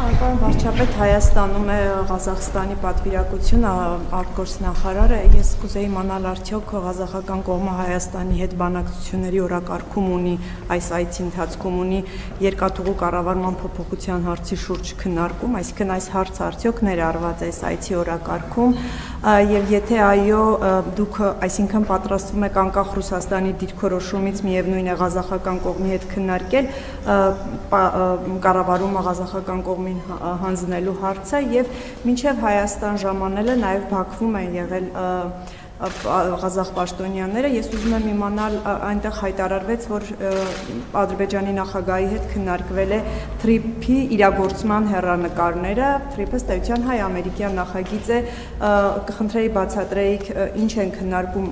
Պարոն վարչապետ, Հայաստանում է Ղազախստանի պատվիրակությունը, արտգործնախարարը, ես կուզեի իմանալ արդյոք ղազախական կողմը Հայաստանի հետ բանակցությունների օրակարգում ունի, այս այցի ընթացքում ունի երկաթուղու կառավարման փոփոխության հարցի շուրջ քննարկում, այսինքն այս հարցը արդյոք ներառված է այս այցի օրակարգում, եւ եթե այո, դուք այսինքն պատրաստվում եք անկախ Ռուսաստանի դիրքորոշումից միևնույն է ղազախական կողմի հետ քննարկել կառավարումը ղազախական կողմին հանձնելու հարցը եւ մինչեւ Հայաստան ժամանելը նաեւ Բաքվում են եղել ղազախ պաշտոնյաները, ես ուզում եմ իմանալ, այնտեղ հայտարարվեց, որ Ադրբեջանի նախագահի հետ քննարկվել է թրիփի իրագործման հեռանկարները, թրիփը ըստ էության հայ-ամերիկյան նախագիծ է, կխնդրեի բացատրեիք, ինչ են քննարկում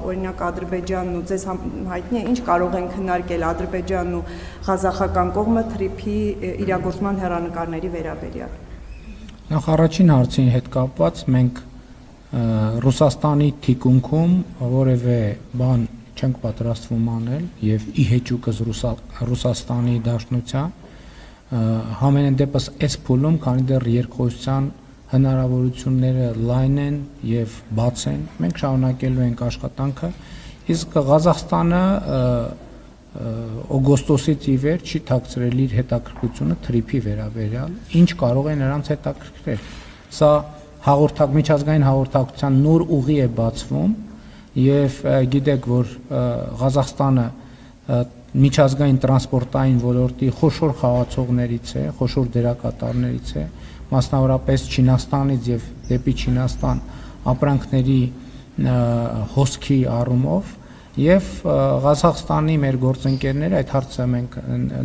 օրինակ Ադրբեջանն ու ձեզ հայտնի է, ինչ կարող են քննարկել Ադրբեջանն ու ղազախական կողմը թրիփի իրագործման հեռանկարների վերաբերյալ։ Նախ առաջին հարցին հետ կապված մենք Ռուսաստանի թիկունքում որևէ բան չենք պատրաստվում անել եւ ի հեճուկս Ռուսաստանի Դաշնության համենայն դեպս այս փուլում, քանի դեռ երկխոսության հնարավորությունները լայն են եւ բաց են, մենք շարունակելու ենք աշխատանքը, իսկ Ղազախստանը օգոստոսից ի վեր չի թաքցրել իր հետաքրքրությունը թրիփի վերաբերյալ, ինչ կարող է նրանց հետաքրքրել։ Սա միջազգային հաղորդակցության նոր ուղի է բացվում եւ գիտեք, որ Ղազախստանը միջազգային տրանսպորտային ոլորտի խոշոր խաղացողներից է, խոշոր դերակատարներից է, մասնավորապես Չինաստանից եւ դեպի Չինաստան ապրանքների հոսքի առումով եւ Ղազախստանի մեր գործընկերները այդ հարցը մենք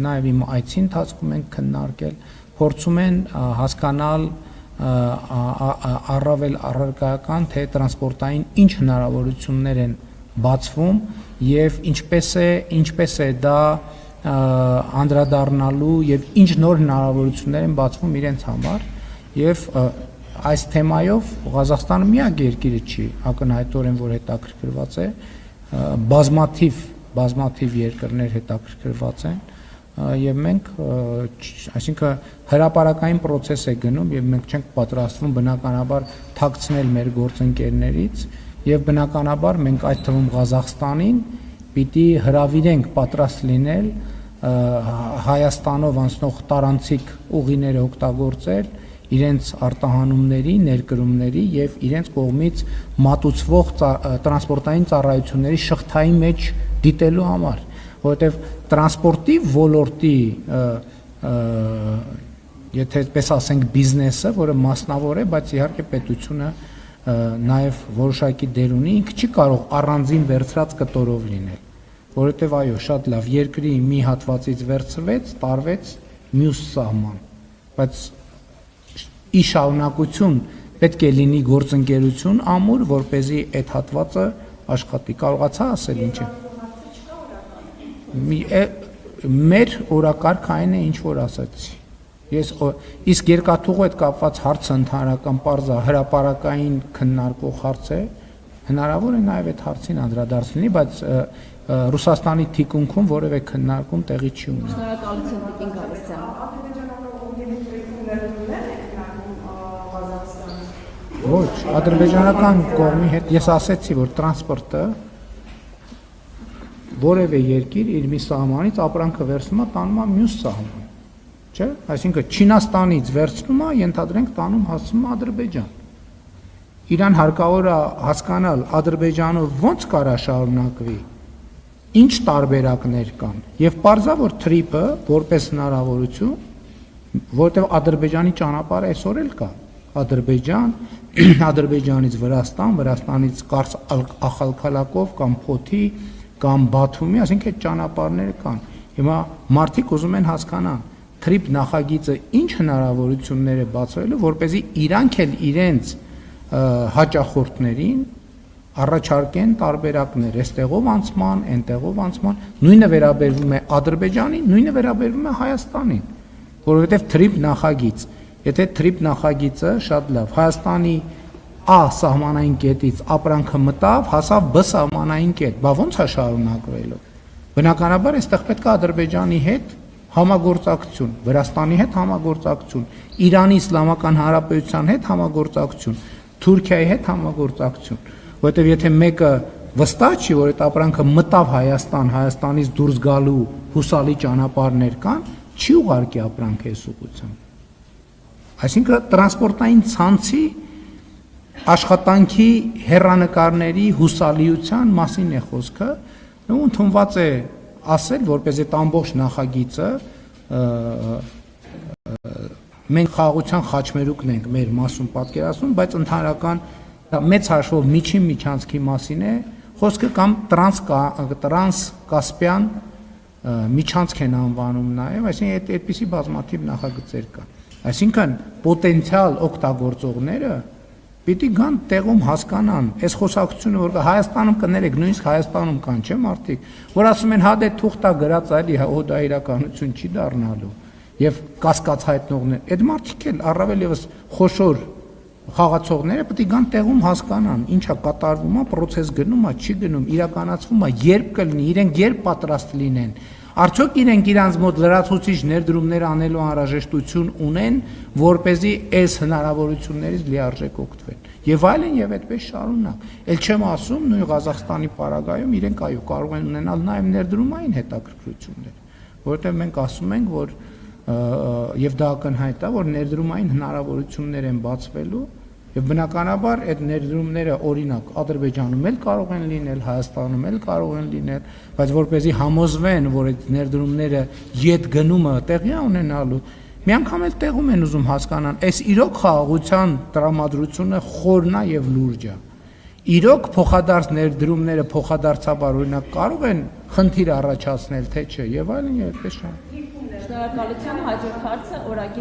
նաեւ իմ այցի ընթացքում ենք քննարկել, փորձում են հասկանալ առավել առարկայական թե տրանսպորտային ինչ հնարավորություններ են բացվում եւ ինչպես է դա անդրադառնալու եւ ինչ նոր հնարավորություններ են բացվում իրենց համար եւ այս թեմայով Ղազախստանը միակ երկիրը չի ակնհայտորեն որ հետաքրքրված է բազմաթիվ երկրներ հետաքրքրված են եւ մենք այսինքն հրապարակային process է գնում եւ մենք չենք պատրաստվում բնականաբար թաքցնել մեր գործընկերներից եւ բնականաբար մենք այդ թվում Ղազախստանին պիտի հրավիրենք պատրաստ լինել Հայաստանով անցնող տարանցիկ ուղիները օգտագործել իրենց արտահանումների, ներկրումների եւ իրենց կողմից մատուցվող տրանսպորտային ծառայությունների շղթայի մեջ դիտելու համար որովհետև տրանսպորտի ոլորտի եթե այդպես ասենք բիզնեսը, որը մասնավոր է, բայց իհարկե պետությունը նաև որոշակի դեր ունի, ինքը չի կարող առանձին վերցրած կտորով լինել, որովհետև այո, շատ լավ, երկրի մի հատվածից վերցվեց, տարվեց մյուս սահման, բայց ի շարունակություն պետք է լինի գործընկերություն ամուր, որպեսզի այդ հատվածը աշխատի, կարողացա ասել ինչ է։ Մեր օրակարգ այն է ինչ որ ասացի իսկ երկաթուղու հետ կապված հարցը ընդհանրական պարզա հրապարակային քննարկող հարց է հնարավոր է նաև այդ հարցին անդրադարձնի բայց Ռուսաստանի թիկունքում որևէ քննարկում տեղի չի ունենում Շնորհակալություն Տիկին Գալստյան Ոչ ադրբեջանական կողմի հետ ես ասեցի որ տրանսպորտը որևէ երկիր իր մի սահմանից ապրանքը վերցնում է տանում է մյուս սահման, չէ՞, այսինքն Չինաստանից վերցնում է, ենթադրենք տանում հասցնում է Ադրբեջան։ Իրան հարկավոր է հասկանալ Ադրբեջանով ոնց կարա շարունակվի, ինչ տարբերակներ կան, եւ պարզա որ թրիփը որպես հնարավորություն, որտեղ Ադրբեջանի ճանապարհը այսօր էլ կա, Ադրբեջան, Ադրբեջանից Վրաստան, Վրաստանից Կարս Ախալքալակով կամ Փոթի կամ Բաթումի, այսինքն այդ ճանապարհները կան։ Հիմա մարդիկ ուզում են հասկանալ թրիփ նախագիծը ինչ հնարավորություններ է բացվելու, որպեսզի իրանք էլ իրենց հաճախորդներին առաջարկեն տարբերակներ, այստեղով անցման, այնտեղով անցման, նույնը վերաբերվում է Ադրբեջանին, նույնը վերաբերվում է Հայաստանին, որովհետև թրիփ նախագիծ, եթե թրիփ նախագիծը շատ լավ Հայաստանի A սահմանային կետից ապրանքը մտավ, հասավ B սահմանային կետ, բա ոնց է շարունակվելու։ Բնականաբար այստեղ պետք է Ադրբեջանի հետ համագործակցություն, Վրաստանի հետ համագործակցություն, Իրանի Իսլամական Հանրապետության հետ համագործակցություն, Թուրքիայի հետ համագործակցություն, որովհետև եթե մեկը վստահ չի, որ այդ ապրանքը մտավ Հայաստան, Հայաստանից դուրս գալու հուսալի ճանապարհներ կան, չի ուղարկի ապրանքը այս ուղղությամբ։ Այսինքն տրանսպորտային ցանցի աշխատանքի հեռանկարների հուսալիության մասին է խոսքը, ու ընդունված է ասել, որպես այդ ամբողջ նախագիծը մենք խաղաղության խաչմերուկն ենք մեր մասում պատկերացնում, բայց ընդհանրական մեծ հաշվով միջին միջանցքի մասին է խոսքը կամ տրանս-կասպյան միջանցք են անվանում նաև, այսինքն այդպիսի բազմաթիվ նախագծեր կան։ Այսինքն պոտենցիալ օգտագործողները պիտի գան տեղում հասկանան, այս խոսակցությունը որ Հայաստանում կներեք, նույնիսկ Հայաստանում կան, չէ՞ մարդիկ, որ ասում են հա դե թուղթա գրած այլի, հա դա իրականություն չի դառնալու եւ կասկած հայտնողներ, այդ մարդիկ էլ առավել եւս խոշոր խաղացողները պետք է գան տեղում հասկանան, ինչա կատարվում է, process գնում է, չի գնում, իրականացվում է, երբ կլինի, իրենք երբ պատրաստ լինեն, արդյոք իրենք իրանց մոտ լրացուցիչ ներդրումներ անելու անհրաժեշտություն ունեն, որպեսզի այս հնարավորություններից լիարժեք օգտվեն։ Եվ այլն եւ այդպես շարունակ։ Էլ չեմ ասում նույն Ղազախստանի պարագայում իրենք այո կարող են ունենալ նաեւ ներդրումային հետաքրքրություններ, որովհետեւ մենք ասում ենք, որ եւ դա ակնհայտ է, որ ներդրումային հնարավորություններ են բացվելու եւ բնականաբար այդ ներդրումները օրինակ Ադրբեջանում էլ կարող են լինել, Հայաստանում էլ կարող են լինել, բայց որպեսզի համոզվեն, որ այդ ներդրումները յետ գնումը տեղի ունենալու, մի անգամ էլ տեղում են ուզում հասկանան, այս իրոք խաղաղության տրամադրությունը խորն է եւ լուրջ է։ Իրոք փոխադարձ ներդրումները փոխադարձաբար օրինակ կարող են խնդիր առաջացնել, թե չէ, եւ այլն եւ այդպես շա։ Շնորհակալություն, հաջորդ հարցը օրագիր